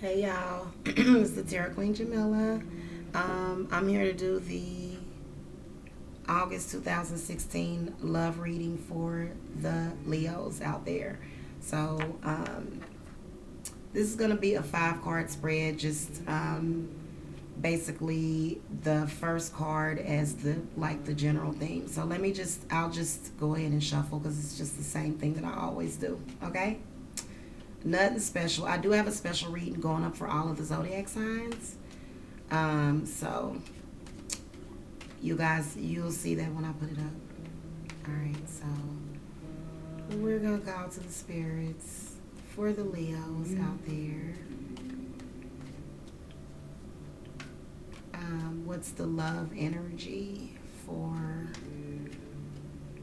Hey y'all, it's the Terra Queen Jamila. I'm here to do the August 2016 love reading for the Leos out there. So, this is going to be a 5 card spread, just basically the first card as the general theme. So, I'll just go ahead and shuffle because it's just the same thing that I always do, okay? Nothing special. I do have a special reading going up for all of the zodiac signs. So you guys, you'll see that when I put it up. All right, so we're gonna call to the spirits for the Leos out there. What's the love energy for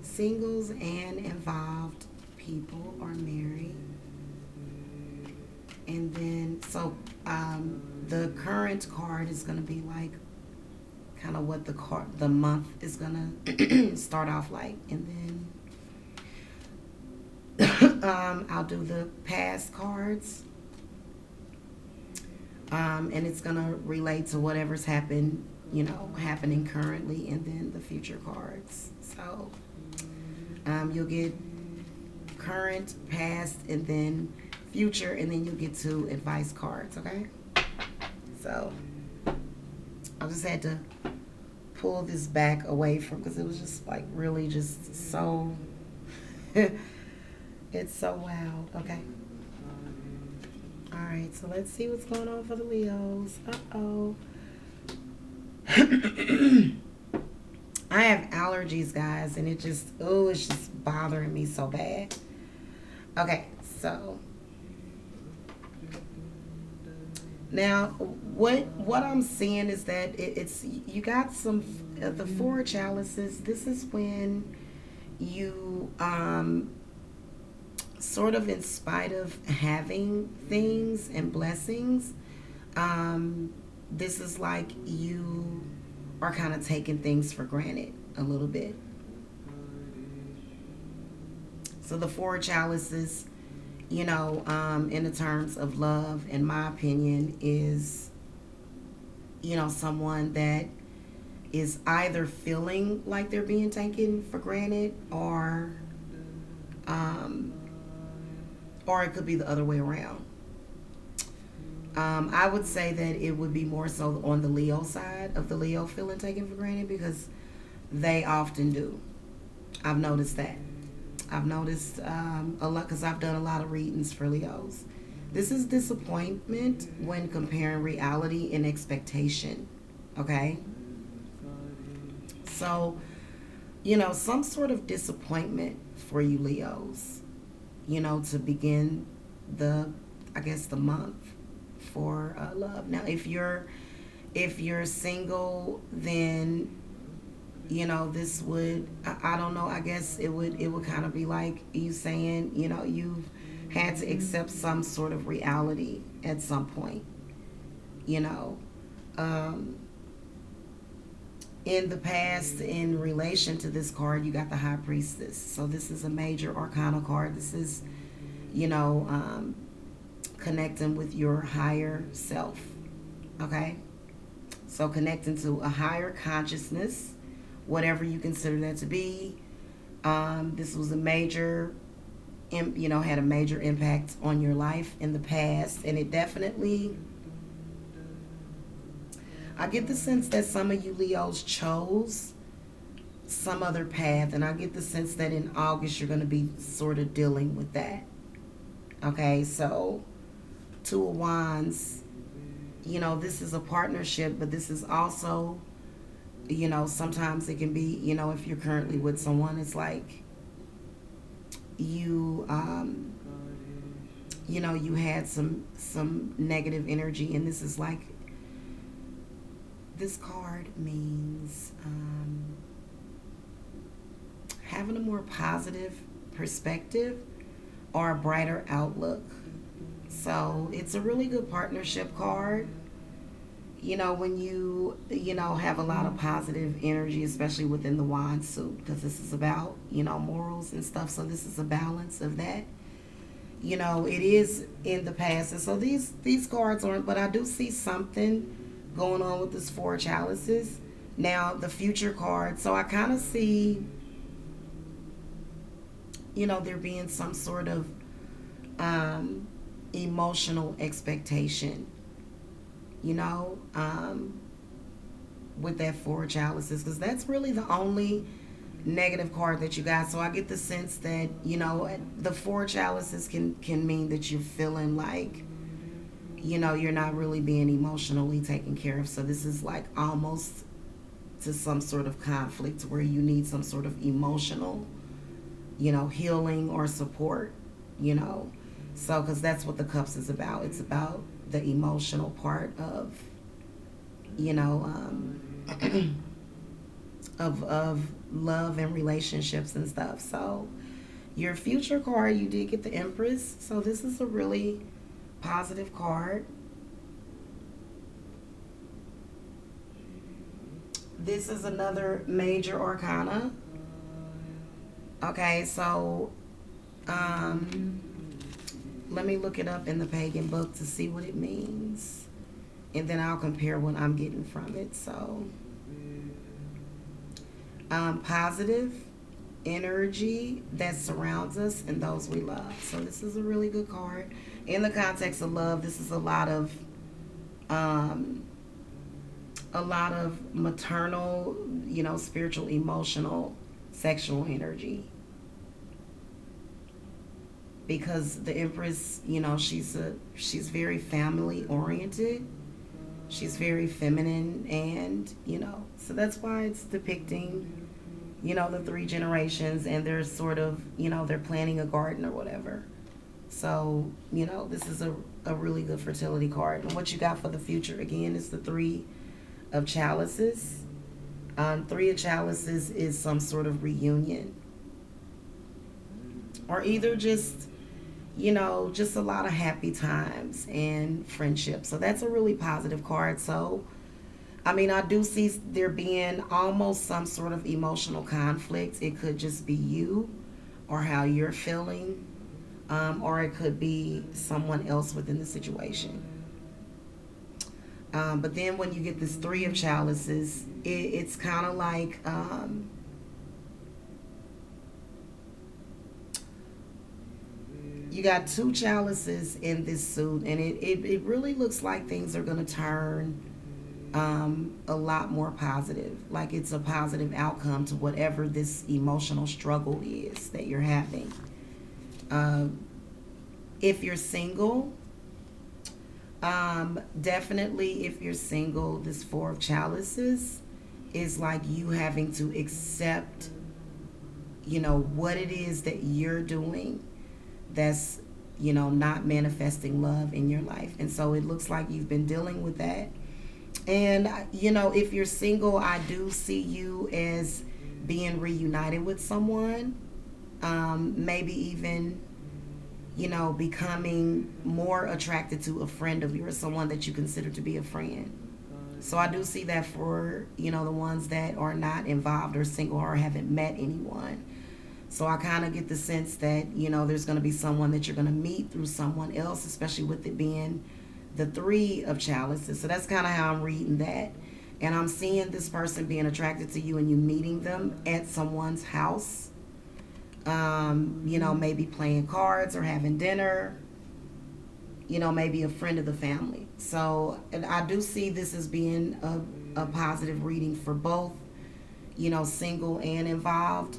singles and involved people or married? And then, the current card is going to be like kind of what the month is going to start off like. And then I'll do the past cards. And it's going to relate to whatever's happening currently, and then the future cards. So you'll get current, past, and then future, and then you get 2 advice cards, okay? So I just had to pull this back away from, because it was just like really just so it's so wild. Okay, all right, so let's see what's going on for the Leos. I have allergies, guys, and it's just bothering me so bad. Okay, so now, what I'm seeing is that it's you got some the 4 chalices. This is when you sort of, in spite of having things and blessings, this is like you are kind of taking things for granted a little bit. So the 4 chalices, in the terms of love, in my opinion, is, someone that is either feeling like they're being taken for granted, or it could be the other way around. I would say that it would be more so on the Leo side of the Leo feeling taken for granted, because they often do. I've noticed that. I've noticed a lot, because I've done a lot of readings for Leos. This is disappointment when comparing reality and expectation. Okay? So, some sort of disappointment for you Leos, to begin the month for love. Now, if you're single, then this would, I don't know, I guess it would kind of be like you saying, you've had to accept some sort of reality at some point. you know in the past, in relation to this card, you got the High Priestess. So this is a major arcana card. This is, you know connecting with your higher self. Okay, so connecting to a higher consciousness, whatever you consider that to be. This was a major, had a major impact on your life in the past, and it definitely, I get the sense that some of you Leos chose some other path, and I get the sense that in August you're going to be sort of dealing with that. Okay, so Two of Wands, this is a partnership, but this is also, sometimes it can be, if you're currently with someone, it's like you, you had some negative energy, and this is like, this card means having a more positive perspective or a brighter outlook. So it's a really good partnership card. When you, have a lot of positive energy, especially within the wand suit, because this is about, morals and stuff. So this is a balance of that. it is in the past. And so these cards aren't, but I do see something going on with this four of chalices. Now the future card, so I kind of see, there being some sort of emotional expectation, you know, um, with that four of chalices, because that's really the only negative card that you got. So I get the sense that, the four of chalices can mean that you're feeling like, you're not really being emotionally taken care of. So this is like almost to some sort of conflict where you need some sort of emotional, healing or support, you know. So, because that's what the cups is about. It's about the emotional part of, you know, of love and relationships and stuff. So, your future card, you did get the Empress. So, this is a really positive card. This is another major arcana. Okay, so um, let me look it up in the pagan book to see what it means. And then I'll compare what I'm getting from it. So, positive energy that surrounds us and those we love. So, this is a really good card. In the context of love, this is um, a lot of maternal, spiritual, emotional, sexual energy. Because the Empress, she's very family oriented. She's very feminine, and so that's why it's depicting, the three generations, and they're sort of, they're planting a garden or whatever. So, this is a really good fertility card. And what you got for the future again is the Three of Chalices. Three of Chalices is some sort of reunion, or either just, just a lot of happy times and friendship. So that's a really positive card. So, I mean, I do see there being almost some sort of emotional conflict. It could just be you or how you're feeling, or it could be someone else within the situation. But then when you get this Three of Chalices, it's kind of like, you got two chalices in this suit, and it really looks like things are going to turn a lot more positive. Like it's a positive outcome to whatever this emotional struggle is that you're having. Um, if you're single, definitely if you're single, this Four of Chalices is like you having to accept, what it is that you're doing that's, not manifesting love in your life. And so it looks like you've been dealing with that. And, if you're single, I do see you as being reunited with someone. Maybe even, becoming more attracted to a friend of yours, someone that you consider to be a friend. So I do see that for, the ones that are not involved or single or haven't met anyone. So I kind of get the sense that, there's going to be someone that you're going to meet through someone else, especially with it being the Three of Chalices. So that's kind of how I'm reading that. And I'm seeing this person being attracted to you and you meeting them at someone's house. Maybe playing cards or having dinner. Maybe a friend of the family. So and I do see this as being a positive reading for both, single and involved.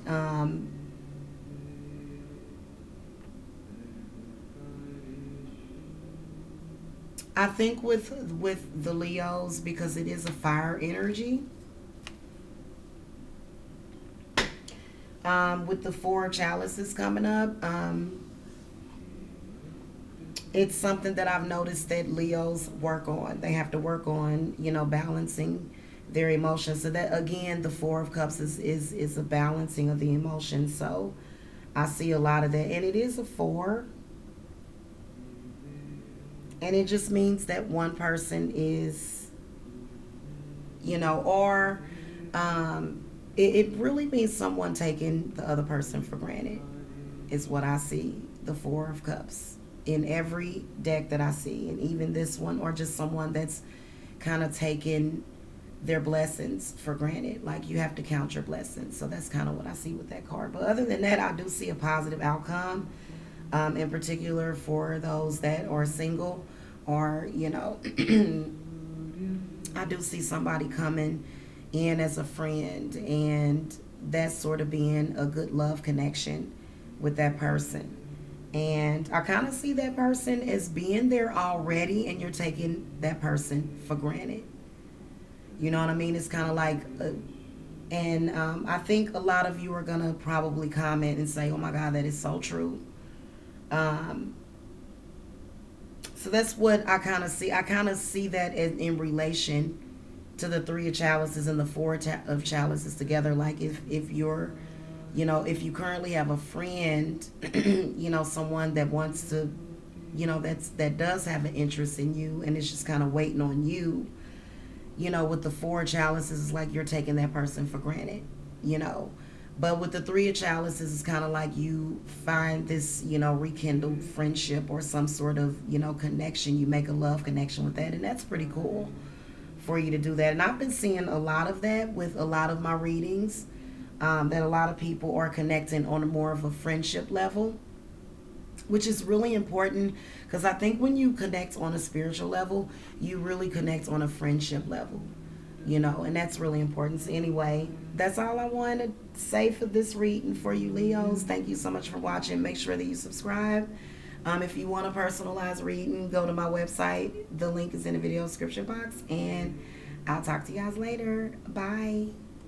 I think with the Leos, because it is a fire energy, with the Four of Chalices coming up, it's something that I've noticed that Leos work on. They have to work on, balancing their emotions. So that again, the Four of Cups is a balancing of the emotions. So I see a lot of that, and it is a four. And it just means that one person is, or it really means someone taking the other person for granted, is what I see. the Four of Cups in every deck that I see, and even this one, or just someone that's kind of taken their blessings for granted. Like, you have to count your blessings. So that's kind of what I see with that card. But other than that, I do see a positive outcome, in particular for those that are single, or, you know, I do see somebody coming in as a friend, and that's sort of being a good love connection with that person. And I kind of see that person as being there already, and you're taking that person for granted. You know what I mean? It's kind of like, and I think a lot of you are going to probably comment and say, oh my God, that is so true. Um, so that's what I kind of see. I kind of see that in relation to the Three of Chalices and the Four of Chalices together. Like, if you're, you know, if you currently have a friend, you know, someone that wants to, you know, that does have an interest in you, and it's just kind of waiting on you. You know, with the Four of Chalices, it's like you're taking that person for granted, you know. But with the Three of Chalices, it's kind of like you find this, you know, rekindled friendship or some sort of, you know, connection. You make a love connection with that, and that's pretty cool for you to do that. And I've been seeing a lot of that with a lot of my readings, that a lot of people are connecting on a more of a friendship level, which is really important, because I think when you connect on a spiritual level, you really connect on a friendship level, you know, and that's really important. So anyway, that's all I wanted to say for this reading for you Leos. Thank you so much for watching. Make sure that you subscribe. If you want a personalized reading, go to my website. The link is in the video description box, and I'll talk to you guys later. Bye.